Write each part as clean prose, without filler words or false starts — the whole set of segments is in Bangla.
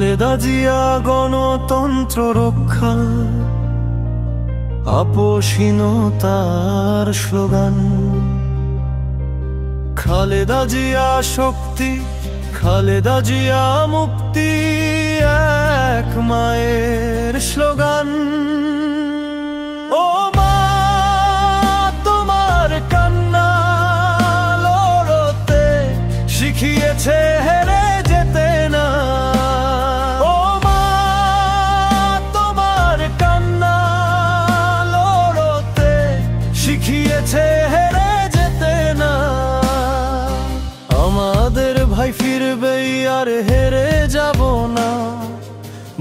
খালেদা জিয়া গণতন্ত্র রক্ষা আপোষহীনতার স্লোগান। খালেদা জিয়া শক্তি, খালেদা জিয়া মুক্তি, এক মায়ের স্লোগান। ও মা, তোমার কান্না লড়তে শিখিয়েছে হেরে যেতে না। ও মা, তোমার কান্না লড়তে শিখিয়েছে হেরে যেতে না। আমাদের ভাই ফিরবেই আর হেরে যাব না।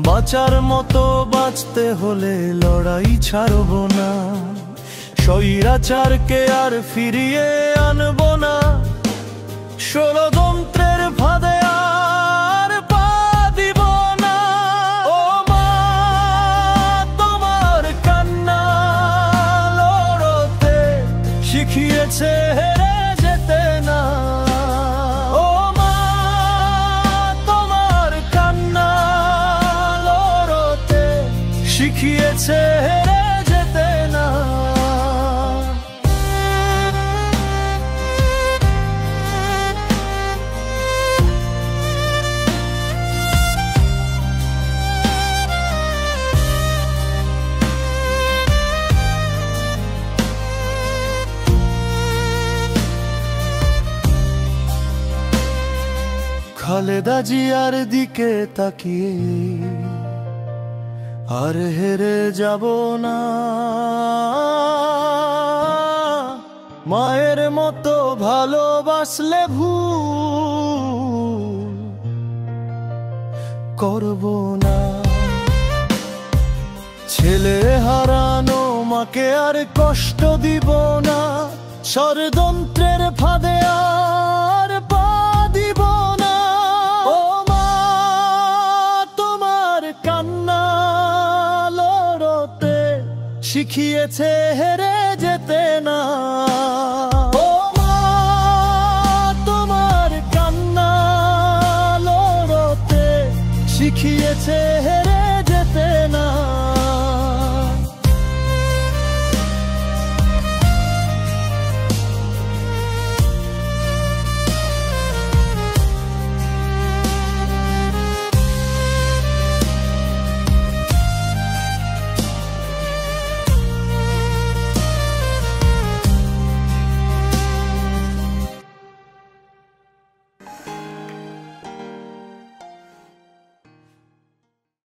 বাঁচার মতো বাঁচতে হলে লড়াই ছাড়ব না। স্বৈরাচারকে আর ফিরিয়ে আনব না। ষড়যন্ত্রের ফাঁদে আর পা দিব না। ও মা, তোমার কান্না লড়তে শিখিয়েছে হেরে যেতে না। ও মা, তোমার কান্না লড়তে শিখিয়েছে হেরে যেতে না। খালেদা জিয়ার দিকে তাকিয়ে আর হেরে যাব না। মায়ের মতো ভালোবাসলে ভুল করব না। ছেলে হারানো মাকে আর কষ্ট দিব না। ষড়যন্ত্রের ফাঁদে আর পা দিব না। ও মা, তোমার কান্না লড়তে শিখিয়েছে হেরে যেতে না।